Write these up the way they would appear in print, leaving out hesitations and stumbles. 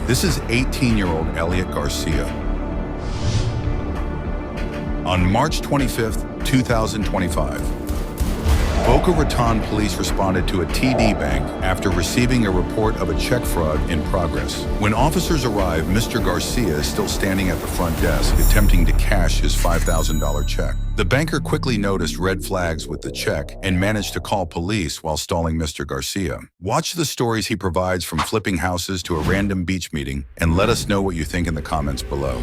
This is 18-year-old Eliot Garcia. On March 25th, 2025, Boca Raton police responded to a TD bank after receiving a report of a check fraud in progress. When officers arrived, Mr. Garcia is still standing at the front desk, attempting to cash his $5,000 check. The banker quickly noticed red flags with the check and managed to call police while stalling Mr. Garcia. Watch the stories he provides from flipping houses to a random beach meeting, and let us know what you think in the comments below.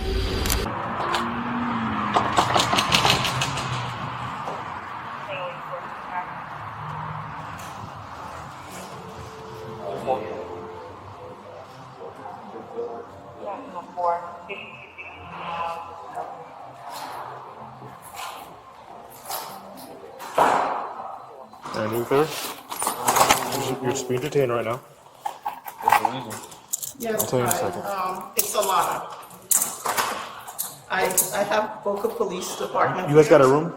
Anything further? You're just being detained right now. Yes, I'll tell you in a second. It's Alana. I have Boca Police Department. You guys got a room?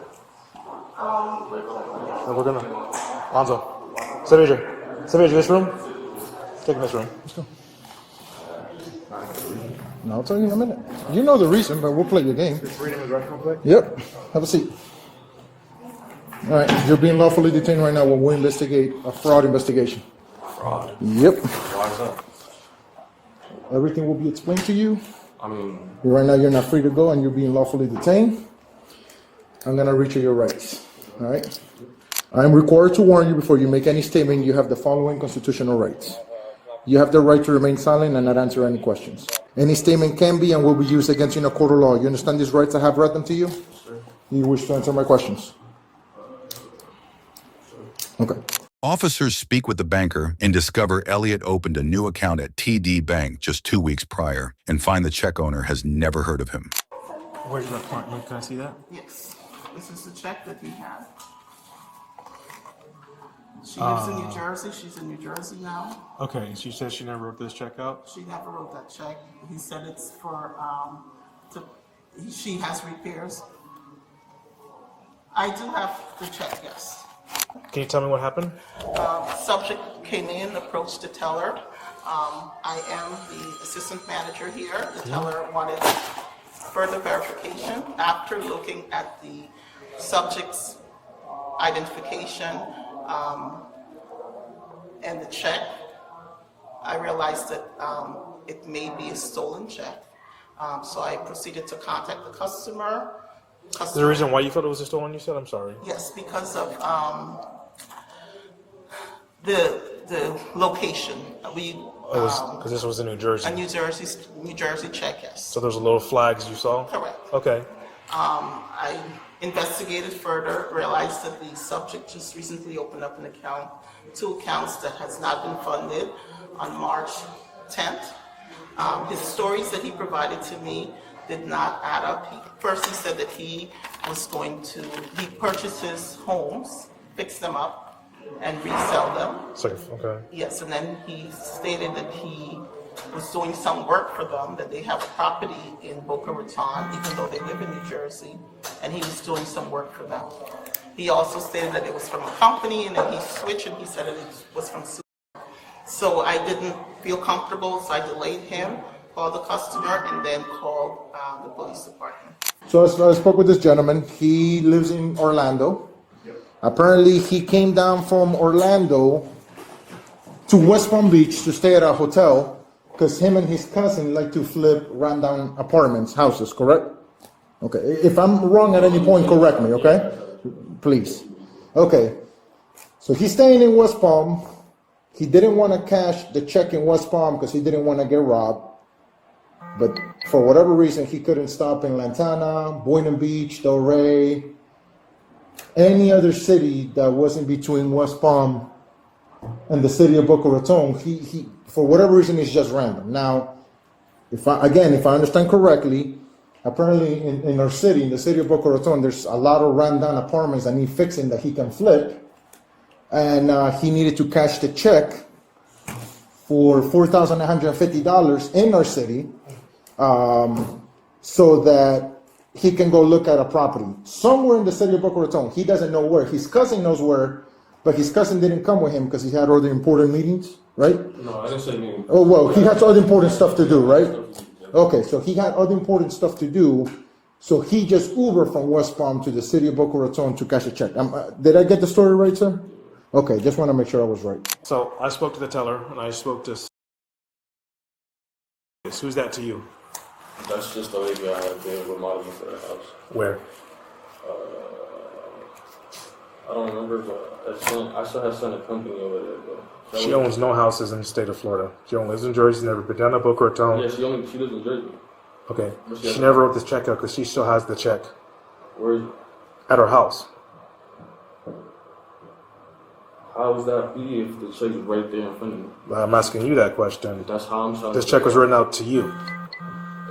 We're gonna. Alonzo. Savage, this room? Take him this room. Let's go. No, I'll tell you in a minute. You know the reason, but we'll play your game. Freedom of address real quick? Yep. Have a seat. All right. You're being lawfully detained right now while we investigate a fraud investigation. Fraud? Yep. Why is that? Everything will be explained to you. I mean... Right now, you're not free to go and you're being lawfully detained. I'm going to reach your rights. All right? I am required to warn you before you make any statement you have the following constitutional rights. You have the right to remain silent and not answer any questions. Any statement can be and will be used against you in a court of law. You understand these rights? I have read them to you? You wish to answer my questions? Okay. Officers speak with the banker and discover Eliot opened a new account at TD Bank just 2 weeks prior and find the check owner has never heard of him. Where's your apartment? Can I see that? Yes, this is the check that he had. She lives in New Jersey. She's in New Jersey now. Okay, she says she never wrote this check out? She never wrote that check. He said it's for, she has repairs. I do have the check, yes. Can you tell me what happened? Subject came in, approached the teller. I am the assistant manager here. The teller wanted further verification. After looking at the subject's identification and the check, I realized that it may be a stolen check. So I proceeded to contact the customer. Is there a reason why you thought it was a stolen, you said? I'm sorry. Yes, because of the location. Because this was in New Jersey. A New Jersey check, yes. So there's a little flags you saw? Correct. Okay. I investigated further, realized that the subject just recently opened up an account, 2 accounts that has not been funded on March 10th. His stories that he provided to me did not add up. First he said that he purchases homes, fix them up, and resell them. Okay. Yes, and then he stated that he was doing some work for them, that they have a property in Boca Raton, even though they live in New Jersey, and he was doing some work for them. He also stated that it was from a company, and then he switched and he said that it was from Super. So I didn't feel comfortable, so I delayed him, called the customer, and then called the police department. So I spoke with this gentleman. He lives in Orlando. Apparently, he came down from Orlando to West Palm Beach to stay at a hotel because him and his cousin like to flip rundown apartments, houses, correct? Okay. If I'm wrong at any point, correct me, okay? Please. Okay. So he's staying in West Palm. He didn't want to cash the check in West Palm because he didn't want to get robbed. But for whatever reason, he couldn't stop in Lantana, Boynton Beach, Delray, any other city that wasn't between West Palm and the city of Boca Raton. He for whatever reason, it's just random. Now, if I understand correctly, apparently in our city, in the city of Boca Raton, there's a lot of rundown apartments that need fixing that he can flip. And he needed to cash the check for $4,950 in our city. So that he can go look at a property somewhere in the city of Boca Raton. He doesn't know where. His cousin knows where, but his cousin didn't come with him because he had other important meetings, right? No, I didn't say meeting. Oh, well, he had other important stuff to do, right? Okay, so he had other important stuff to do, so he just Ubered from West Palm to the city of Boca Raton to cash a check. Did I get the story right, sir? Okay, just want to make sure I was right. So I spoke to the teller, and I spoke to. Who's that to you? That's just the lady I had been remodeling for the house. Where? I don't remember, but I still have sent a company over there. But She owns no houses in the state of Florida. She only lives in Jersey. Never been down to Boca Raton. Yeah, she lives in Jersey. Okay. She never wrote this check out because she still has the check Where is it? at her house. How would that be if the check is right there in front of me? I'm asking you that question. That's how I'm trying This to check was written out to you.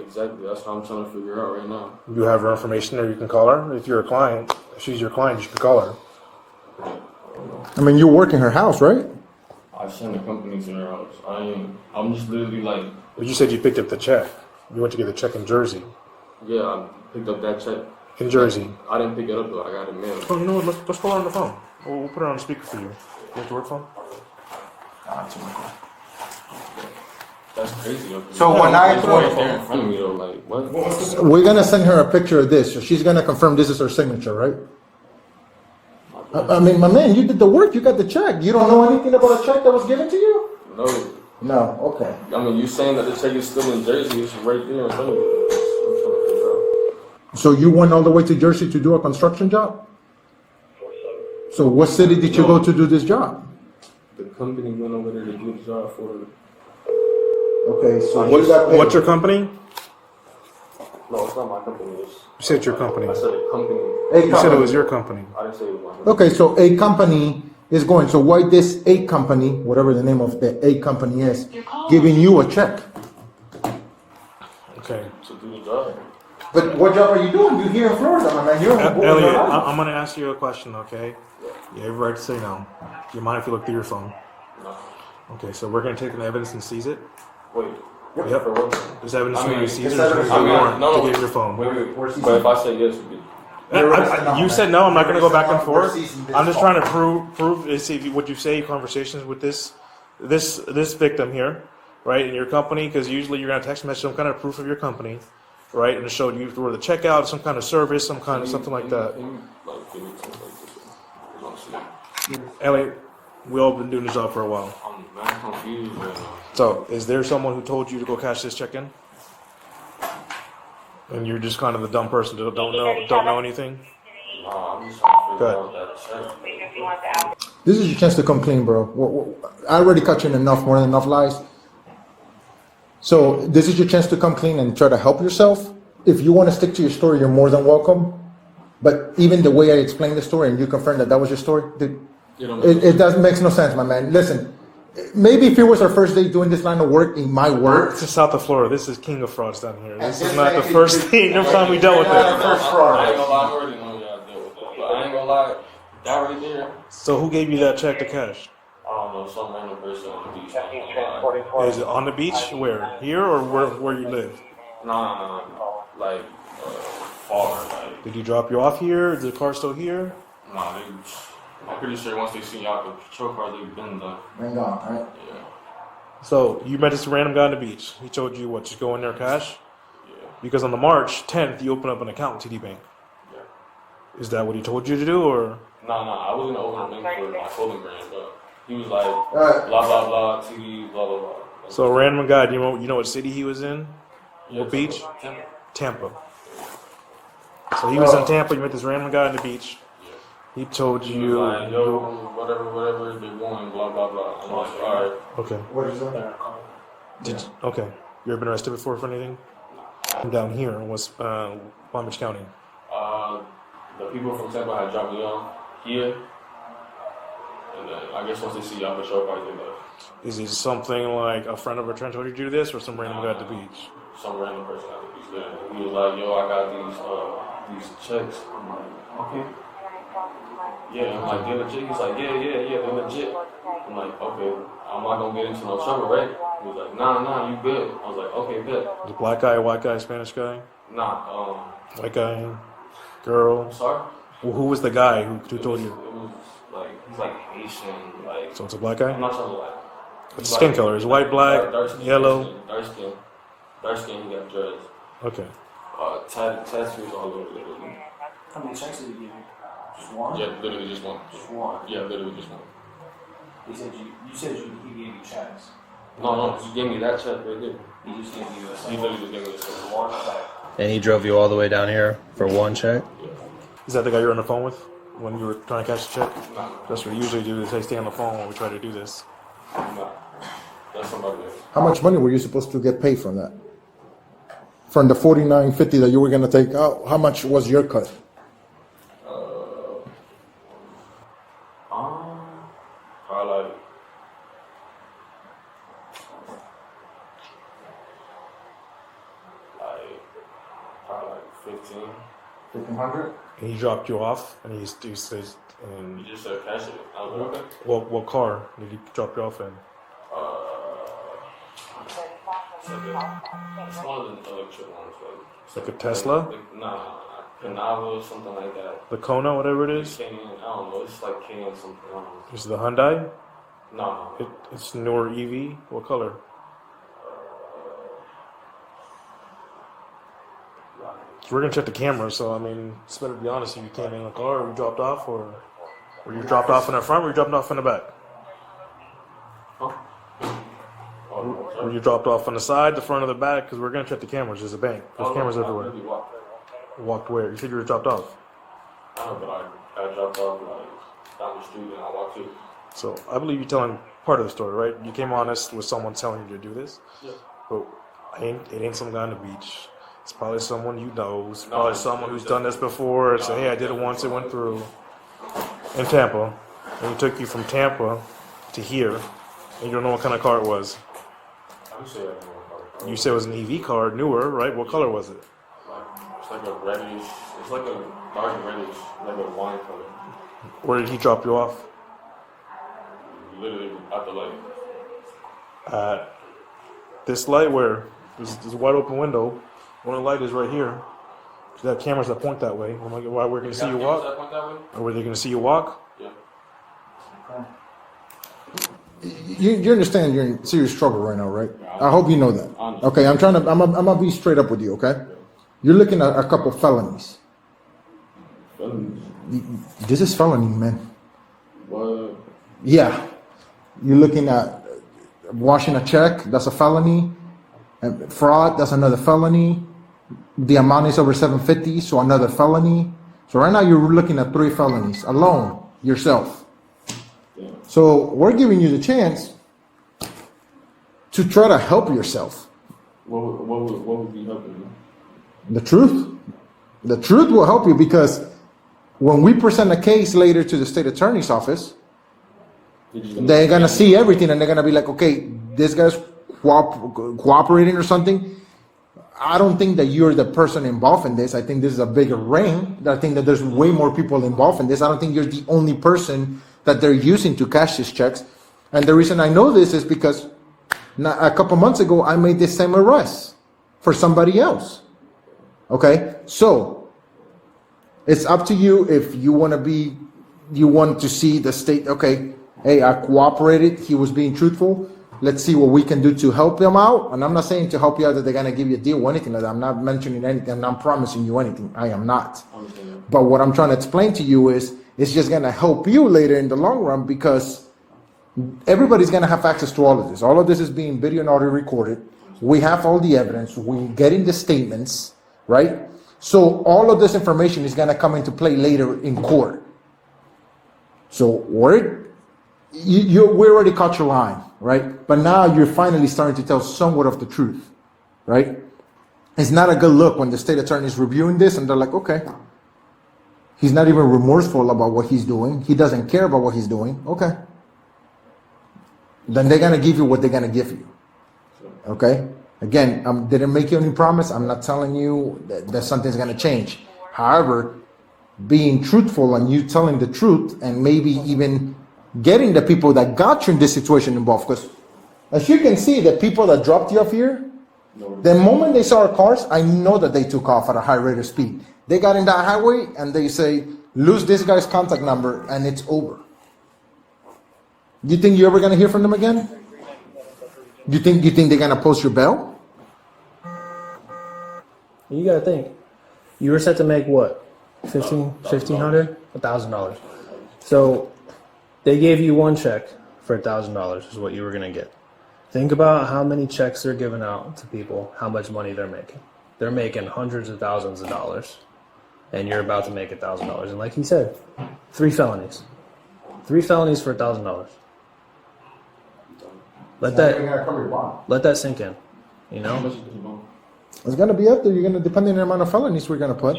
Exactly, that's what I'm trying to figure out right now. You have her information there. You can call her. If you're a client, if she's your client, you can call her. I mean, you work in her house, right? I sent a company to their house. I'm just literally like, But you said you picked up the check. You went to get the check in Jersey. yeah, I picked up that check. In Jersey. I didn't pick it up though, I got it mailed. Oh, you know what? Let's call her on the phone. We'll put her on the speaker for you. You have the work phone? That's crazy. So when I It's right there in front of me though, like, what? We're gonna send her a picture of this, so she's gonna confirm this is her signature, right? I mean, my man, you did the work. You got the check. You don't know anything about a check that was given to you? No. No. Okay. I mean, you saying that the check is still in Jersey, it's right there in front of me. I'm trying to figure out. So you went all the way to Jersey to do a construction job? So what city did you go to do this job? The company went over there to do the job for her. Okay, so you got paid. What's your company? No, it's not my company. You said your company. I said a company. You said it was your company. I didn't say it was my company. Okay, so a company is going. So why this a company, whatever the name of the a company is, giving you a check? Okay. To do the job. But what job are you doing? You're here in Florida, my man. You're in Boca Elliot, Raton. I'm going to ask you a question, okay? You have a right to say no. Do you mind if you look through your phone? No. Okay, so we're going to take an evidence and seize it. Wait. Yep. For what? There's evidence I for mean, you to seize it. it's There's evidence- a I mean, warrant no, to get your phone. Wait. But if I say yes, you get. You said no. I'm not going to go back and We're forth. seizing this I'm just phone. trying to prove see if you, what you say, conversations with this victim here, right, in your company, because usually you're going to text message some kind of proof of your company, right, and it showed you where the checkout, some kind of service, some kind of something like that. Elliot, we all been doing this job for a while. I'm mad confused right now. So, is there someone who told you to go cash this check in? And you're just kind of the dumb person that don't know anything? Nah, I'm just trying to figure Good. out that check. This is your chance to come clean, bro. I already cut you in more than enough lies. So this is your chance to come clean and try to help yourself. If you want to stick to your story, you're more than welcome. But even the way I explained the story and you confirmed that was your story, it doesn't makes no sense, my man. Listen, maybe if it was our first day doing this line of work, it might work. This is South of Florida. This is king of frauds down here. This is not the first time we dealt with it. I ain't gonna lie, I already know y'all deal with that. But I ain't gonna lie, that right there, So who gave you that check to cash? I don't know, some random person on the beach. I ain't gonna lie. Is it on the beach? Where? Here or where you live? Nah. Like, far. Like, Did he drop you off here? Is the car still here? nah, I'm pretty sure once they see y'all, the patrol car, they've been done. Hang on, right? Yeah. So you met this random guy on the beach. He told you what? Just go in there cash? Yeah. Because on the March 10th, you open up an account with TD Bank. Yeah. Is that what he told you to do, or? Nah, I was gonna open a link for my clothing brand, but he was like, Alright. blah, blah, blah, TD, blah, blah, blah. So a random guy. Do you know what city he was in? Yeah, What beach? Tampa. Tampa. So he was in Tampa. You met this random guy on the beach. He told He was you. like, yo, whatever they want, blah, blah, blah. I'm like, alright. Okay. What is that? Okay. You ever been arrested before for anything? I'm down here in Palm Beach County. The people from Tampa had dropped me off here. And then I guess once they see y'all, patrol car, they left. Is it something like a friend of a friend told you to do this, or some random guy at the beach? Some random person at the beach there. He was like, yo, I got these checks. I'm like, okay. Yeah, I'm like, they're legit. He's like, yeah, they're legit. I'm like, okay, I'm not gonna get into no trouble, right? He was like, nah, you good. I was like, okay, good. The black guy, white guy, Spanish guy, Nah, white guy, girl. I'm sorry? Well, who was the guy who told you? It was he's like Haitian, like. So it's a black guy? I'm not trying to like. What's the skin color? Is white, black, yellow? Dark skin. He got dreads. Okay. Tattoos all over literally. How many checks did he give you? Just one? Yeah, literally just one. Just one. Yeah, literally just one. He said he gave you checks. No, he gave me that check right there. He just gave you a He literally just gave me this check. one check. And he drove you all the way down here for one check? Is that the guy you're on the phone with when you were trying to cash the check? Nah, That's what we usually do, is they stay on the phone when we try to do this. nah. That's somebody else. How much money were you supposed to get paid from that? From the $49.50 that you were gonna take out, how much was your cut? Probably like 15. 1,500. And he dropped you off, and he says, and He just said cash it. I was like, okay. what car did he drop you off in? It's one of the electric ones, like. It's like a Tesla? Nah, Canava, something like that. The Kona, whatever it is? Canyon, I don't know. It's like Canyon something. I don't know. Is it the Hyundai? No. It's newer EV. What color? So we're gonna check the camera, so I mean, it's better to be honest if you came in the car or you dropped off, or were you dropped off in the front or you dropped off in the back? Huh? Oh, Were you dropped off on the side, the front, or the back? Because we're gonna check the cameras. There's a bank. There's cameras everywhere. Really walked. Walked where? You said you were dropped off. I don't know, but I dropped off like down the street and I walked through. So I believe you're telling part of the story, right? You came on us with someone telling you to do this. Yeah. But it ain't some guy on the beach. It's probably someone you know. It's probably someone who's done this before. And say, hey, I did it once. It went through in Tampa. And it took you from Tampa to here. And you don't know what kind of car it was. I would say that more. You said it was an EV car, newer, right? What color was it? It's like a reddish. It's like a dark reddish, like a wine color. Where did he drop you off? Literally at the light. This light where? There's a wide open window. One of the light is right here. They have cameras that point that way. Why we're going to see you walk? That point that way? Or were they going to see you walk? Yeah. You understand you're in serious trouble right now, right? I hope you know that. Honestly. Okay, I'm gonna be straight up with you, okay? You're looking at a couple felonies. This is felony, man. What? Yeah. You're looking at washing a check, that's a felony. And fraud, that's another felony. The amount is over $750, so another felony. So right now you're looking at 3 felonies alone, yourself. Yeah. So we're giving you the chance to try to help yourself. What would be helping you? The truth. The truth will help you because when we present a case later to the state attorney's office, they're going to see everything and they're going to be like, okay, this guy's cooperating or something. I don't think that you're the person involved in this. I think this is a bigger ring. I think that there's way more people involved in this. I don't think you're the only person that they're using to cash these checks. And the reason I know this is because a couple months ago, I made this same arrest for somebody else. Okay? So, it's up to you if you want to see the state, okay, hey, I cooperated, he was being truthful. Let's see what we can do to help him out. And I'm not saying to help you out that they're going to give you a deal or anything like that. I'm not mentioning anything. I'm not promising you anything. I am not. But what I'm trying to explain to you is it's just going to help you later in the long run because everybody's going to have access to all of this. All of this is being video and audio recorded. We have all the evidence. We're getting the statements, right? So all of this information is going to come into play later in court. So we already caught your line, right? But now you're finally starting to tell somewhat of the truth, right? It's not a good look when the state attorney is reviewing this and they're like, okay, he's not even remorseful about what he's doing. He doesn't care about what he's doing. Okay. Then they're going to give you what they're going to give you. Okay? Again, didn't make you any promise. I'm not telling you that something's going to change. However, being truthful and you telling the truth and maybe even getting the people that got you in this situation involved. Because as you can see, the people that dropped you off here, the moment they saw our cars, I know that they took off at a high rate of speed. They got in that highway and they say, lose this guy's contact number and it's over. You think you're ever gonna hear from them again? You think they're gonna post your bail? You gotta think. You were set to make what? $1,500? $1,000. So they gave you one check for $1,000 is what you were gonna get. Think about how many checks they're giving out to people, how much money they're making. They're making hundreds of thousands of dollars, and you're about to make $1,000. And like he said, 3 felonies. 3 felonies for $1,000. Let that sink in. You know? It's gonna be up there. You're gonna depending on the amount of felonies we're gonna put.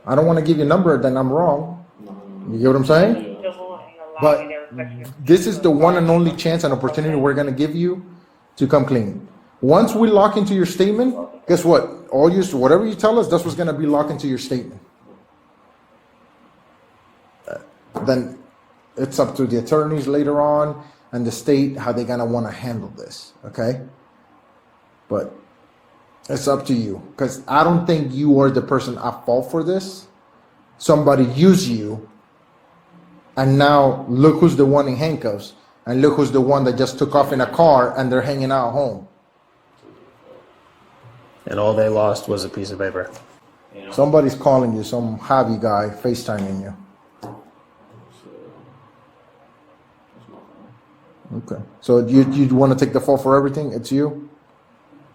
I don't want to give you a number, then I'm wrong. You get what I'm saying? But this is the one and only chance and opportunity we're gonna give you to come clean. Once we lock into your statement, guess what? Whatever you tell us, that's what's gonna be locked into your statement. Then it's up to the attorneys later on and the state how they're gonna want to handle this. Okay, but it's up to you because I don't think you are the person at fault for this. Somebody used you, and now look who's the one in handcuffs, and look who's the one that just took off in a car and they're hanging out home. And all they lost was a piece of paper. Somebody's calling you, some hobby guy FaceTiming you. Okay. So you want to take the fall for everything? It's you?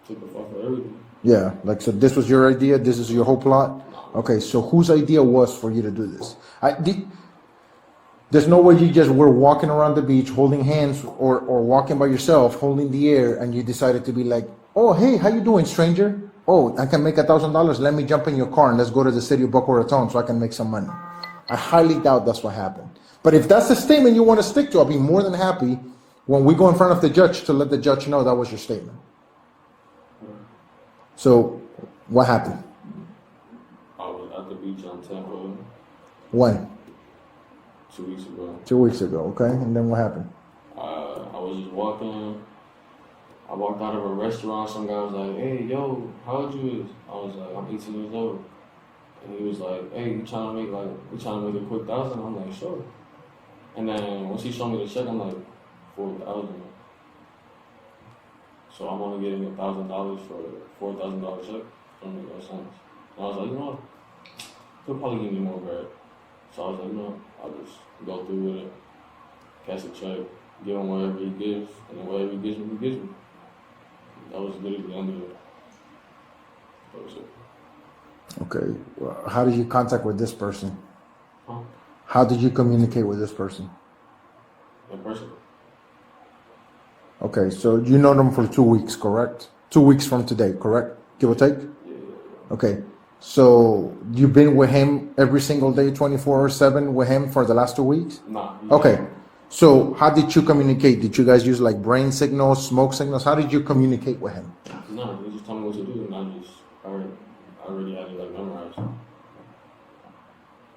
Take the fall for everything. Yeah. Like, so this was your idea? This is your whole plot? Okay. So whose idea was for you to do this? There's no way you just were walking around the beach holding hands or walking by yourself holding the air and you decided to be like, oh, hey, how you doing, stranger? Oh, I can make $1,000. Let me jump in your car and let's go to the city of Boca Raton so I can make some money. I highly doubt that's what happened. But if that's the statement you want to stick to, I'll be more than happy when we go in front of the judge to let the judge know that was your statement. So, what happened? I was at the beach on Tampa. When? 2 weeks ago. 2 weeks ago, okay. And then what happened? I was just walking. I walked out of a restaurant. Some guy was like, hey, yo, how old you is? I was like, I'm 18 years old. And he was like, hey, you trying to make a quick $1,000? I'm like, sure. And then once he showed me the check, I'm like, 4,000. So I'm only getting $1,000 for $4,000 check. Don't make no sense. And I was like, you know what? He'll probably give me more bread. So I was like, you know, I'll just go through with it, cash a check, give him whatever he gives, and then whatever he gives me, he gives me. That was literally the end of it. That was it. Okay. Well, how did you contact with this person? Huh? How did you communicate with this person? In person. Okay, so you know them for 2 weeks, correct? 2 weeks from today, correct? Give or take? Yeah. Okay, so you've been with him every single day, 24/7 with him for the last 2 weeks? Nah. Okay, so how did you communicate? Did you guys use like brain signals, smoke signals? How did you communicate with him? No, he just told me what to do, and I already had it like memorized.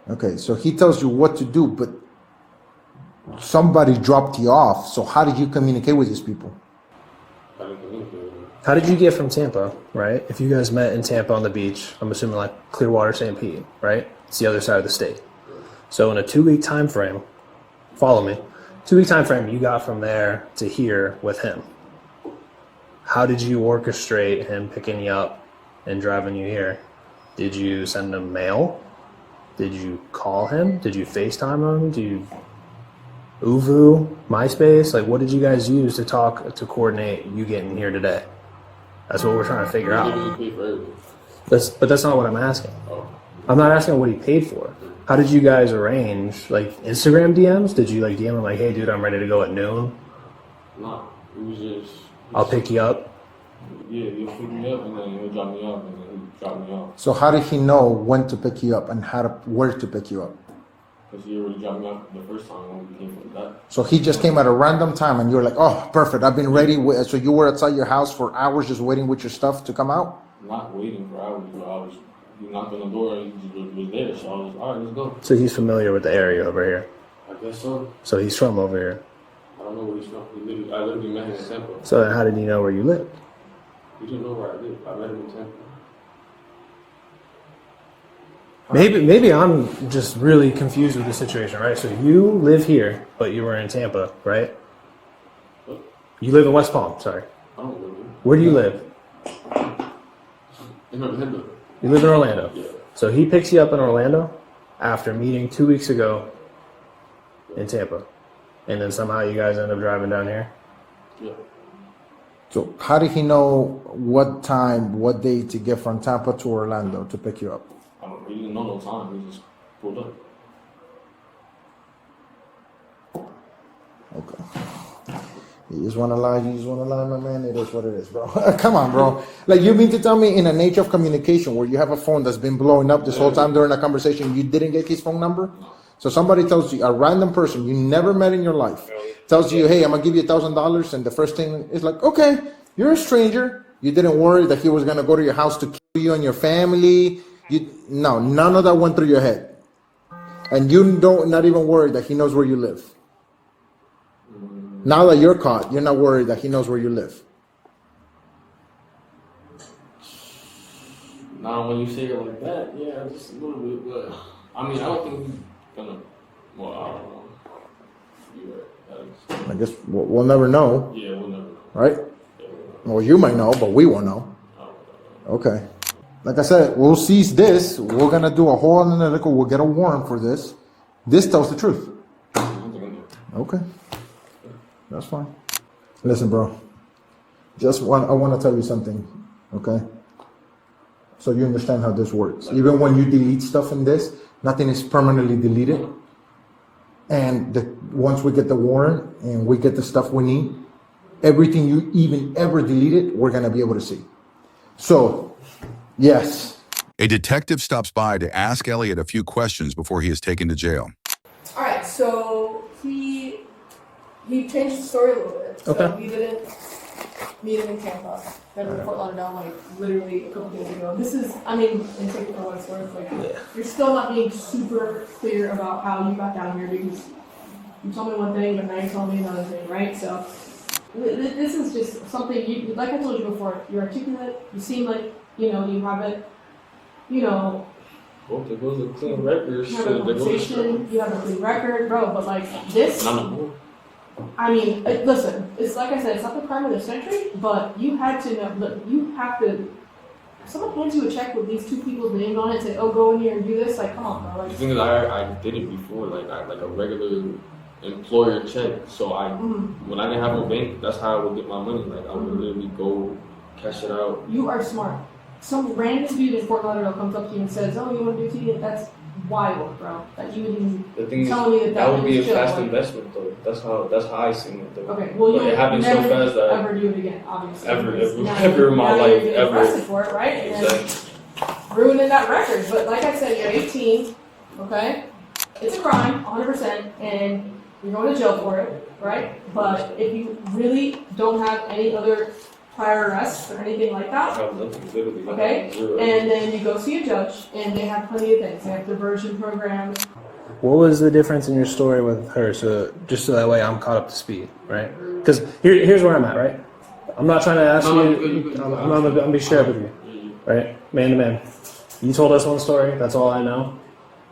Okay, so he tells you what to do, but somebody dropped you off. So how did you communicate with these people? I didn't communicate with him. How did you get from Tampa, right? If you guys met in Tampa on the beach, I'm assuming like Clearwater, St. Pete, right? It's the other side of the state. So in a 2 week time frame, follow me, 2 week time frame, you got from there to here with him. How did you orchestrate him picking you up and driving you here? Did you send him mail? Did you call him? Did you FaceTime him? Did you Uvu, MySpace? Like, what did you guys use to talk, to coordinate you getting here today? That's what we're trying to figure out. He paid for everything. But that's not what I'm asking. Oh. I'm not asking what he paid for. How did you guys arrange, like, Instagram DMs? Did you, like, DM him, like, hey, dude, I'm ready to go at noon? No, it was just. I'll pick you up. Yeah, he'll pick me up and then he'll drop me off and then he'll drop me off. So how did he know when to pick you up and where to pick you up? Because he already dropped me off the first time when we came from that. So he just came at a random time and you were like, oh, perfect, I've been ready. So you were outside your house for hours just waiting with your stuff to come out? Not waiting for hours, but he knocked on the door and he just was there. So I was, all right, let's go. So he's familiar with the area over here. I guess so. So he's from over here. I don't know where he's from. I literally met him in Tampa. So then how did he know where you lived? He didn't know where I lived. I met him in Tampa. Maybe I'm just really confused with the situation, right? So you live here, but you were in Tampa, right? You live in West Palm, sorry. I don't live here. Where do you live? In Orlando. You live in Orlando. Yeah. So he picks you up in Orlando after meeting 2 weeks ago in Tampa. And then somehow you guys end up driving down here? Yeah. So how did he know what time, what day to get from Tampa to Orlando to pick you up? We didn't know no time. We just pulled up. Okay. You just want to lie, my man. It is what it is, bro. Come on, bro. Like, you mean to tell me in a nature of communication where you have a phone that's been blowing up this whole time during a conversation, you didn't get his phone number? So somebody tells you, a random person you never met in your life, tells you, hey, I'm going to give you $1,000. And the first thing is like, okay, you're a stranger. You didn't worry that he was going to go to your house to kill you and your family. No, none of that went through your head. And you don't not even worry that he knows where you live. Now that you're caught, you're not worried that he knows where you live. Now, when you say it like that, yeah, just a little bit. But I mean, I don't think he's gonna. Well, I don't know. You're right. I guess we'll never know, Yeah, we'll never know. right? Yeah, Well, you might know, but we won't know. Okay. Like I said, we'll seize this. We're going to do a whole analytical. We'll get a warrant for this. This tells the truth. Okay. That's fine. Listen, bro. I want to tell you something, okay? So you understand how this works. Even when you delete stuff in this, nothing is permanently deleted. And once we get the warrant and we get the stuff we need, everything you even ever deleted, we're going to be able to see. So, yes. A detective stops by to ask Eliot a few questions before he is taken to jail. All right, so he changed the story a little bit. So Okay. we didn't meet him in Tampa. Met him in Fort Lauderdale, like literally a couple days ago. This is, I mean, and take it for what it's worth. Like, you're still not being super clear about how you got down here because you told me one thing, but now you're telling me another thing, right? So this is just something you, like I told you before. You're articulate. You seem like you have it. Well, there goes a clean record. You have a conversation. You have a clean record, bro. But like this. I mean, listen, it's like I said, it's not the crime of the century, but you had to know, look, you have to, if someone hands you a check with these two people's names on it and say, oh, go in here and do this, like, come on, bro. Like, The thing is, I did it before, like a regular employer check. So when I didn't have a bank, that's how I would get my money. Like, I would literally go cash it out. you are smart. Some random dude in Fort Lauderdale comes up to you and says, oh, you want to do TD? That's wild, bro. That you would even The thing tell me is, that would be a was chill, fast like- investment, though. That's how I seen it, though. Okay, well, But you it happened so never fast that ever do it again, obviously. Ever Because in my now life, you're getting ever. arrested for it, right? And then Exactly. ruining that record. But like I said, you're 18, okay? It's a crime, 100%, and you're going to jail for it, right? But if you really don't have any other prior arrests or anything like I that, have nothing, literally. okay? Zero. And then you go see a judge, and they have plenty of things. They have diversion programs. What was the difference in your story with her? So just so that way I'm caught up to speed, right? Because here's where I'm at, right? I'm not trying to ask No, you. I'm gonna be shared with you, right? Man to man. You told us one story. That's all I know.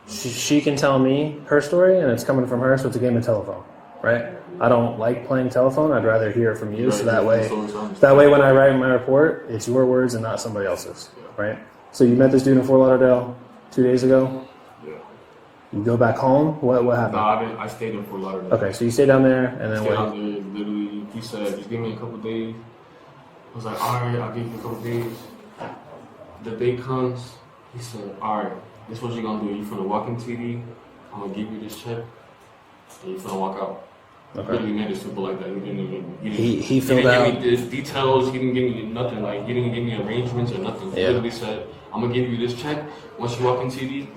She can tell me her story, and it's coming from her, so it's a game of telephone, right? I don't like playing telephone. I'd rather hear it from you, so that way when I write my report, it's your words and not somebody else's, right? So you met this dude in Fort Lauderdale 2 days ago. Yeah. You go back home. What happened? No, I didn't. I stayed in Fort Lauderdale. Okay, so you stay down there, and then Stayed what? down there, literally, he said, just give me a couple days. I was like, alright, I'll give you a couple days. The day comes, he said, alright, this is what you're gonna do. You're gonna walk in TD, I'm gonna give you this check, and you're gonna walk out. Okay. Literally made it simple like that. He didn't He filled didn't out. give me the details, he didn't give me nothing, like, he didn't give me arrangements or nothing. He Yeah. literally said, I'm gonna give you this check, once you walk in TD,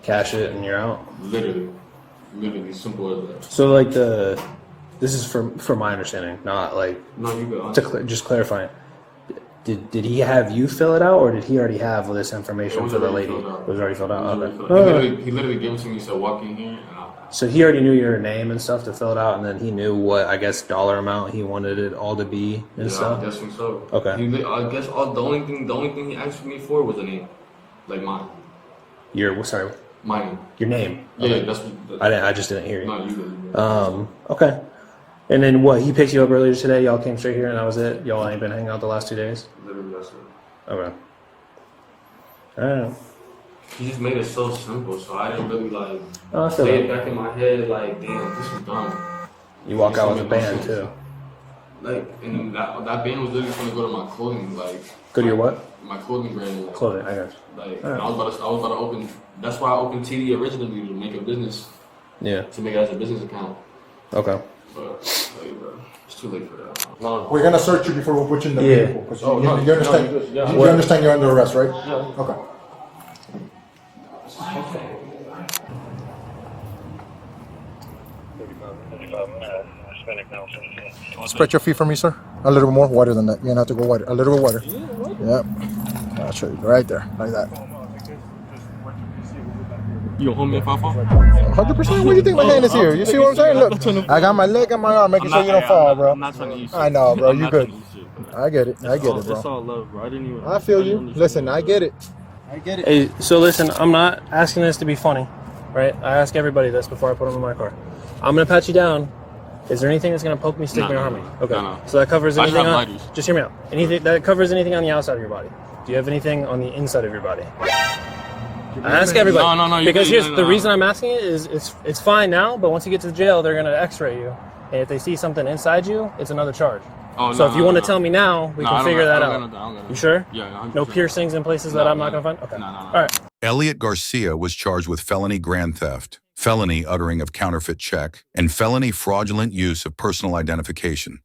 Cash it, and you're out. literally simple as that. So like this is from my understanding, not like No, you got just clarifying. Did he have you fill it out, or did he already have all this information for the lady? It was already filled out. Okay. He literally gave it to me. He said, "Walk in here." And So he already knew your name and stuff to fill it out, and then he knew what, I guess, dollar amount he wanted it all to be and stuff. I guess so. Okay. I guess the only thing he asked me for was a name, like mine. Sorry, My name. your name. Yeah, Okay. that's what. I just didn't hear you. No, you didn't. Okay. And then what? He picked you up earlier today. Y'all came straight here, and that was it. Y'all ain't been hanging out the last 2 days. Literally, that's it. Okay. All right. He just made it so simple, so I didn't really like Oh, I feel play it that. back in my head. Like, damn, this is dumb. You walk out with a It makes band sense. too. Like, and that band was literally going to go to my clothing, like. Go to your what? My clothing brand. Like, Clothing. I got you. Like, Alright. I was about to open. That's why I opened TD originally, to make a business, Yeah. to make it as a business account. Okay. But like, bro, it's too late for that. No. We're gonna search you before we put you in the Yeah. vehicle. 'Cause Oh, you, no, you understand? no, yeah. You understand you're under arrest, right? Yeah. Okay. Spread your feet for me, sir. A little bit more wider than that. You're gonna have to go wider. A little bit wider. Yep. I'll show you right there, like that. You gonna hold me if I fall? 100%. What do you think my hand is here? You see what I'm saying? Look, I got my leg and my arm, making sure you don't fall, bro. I'm not trying to eat shit. I know, bro. I'm You not good? trying to eat shit. I get it. I get it, It's bro. all love, bro. I didn't even. I feel you. Listen, I get it. I get it. Hey, so listen, I'm not asking this to be funny, right? I ask everybody this before I put them in my car. I'm gonna pat you down. Is there anything that's gonna poke me, stick me, or harm me? Okay. No. So that covers I just anything have on. lighters. Just hear me out. Anything that covers anything on the outside of your body. Do you have anything on the inside of your body? I ask everybody. No, you because good, here's no, the no. reason I'm asking it is it's fine now, but once you get to the jail, they're gonna X-ray you, and if they see something inside you, it's another charge. Oh, So no, if you no, want to no. tell me now, we No, I can don't figure got- that I out. don't got- You sure? Yeah, 100%. No piercings in places that I'm not gonna find. Okay. No. All right. Eliot Garcia was charged with felony grand theft, felony uttering of counterfeit check, and felony fraudulent use of personal identification.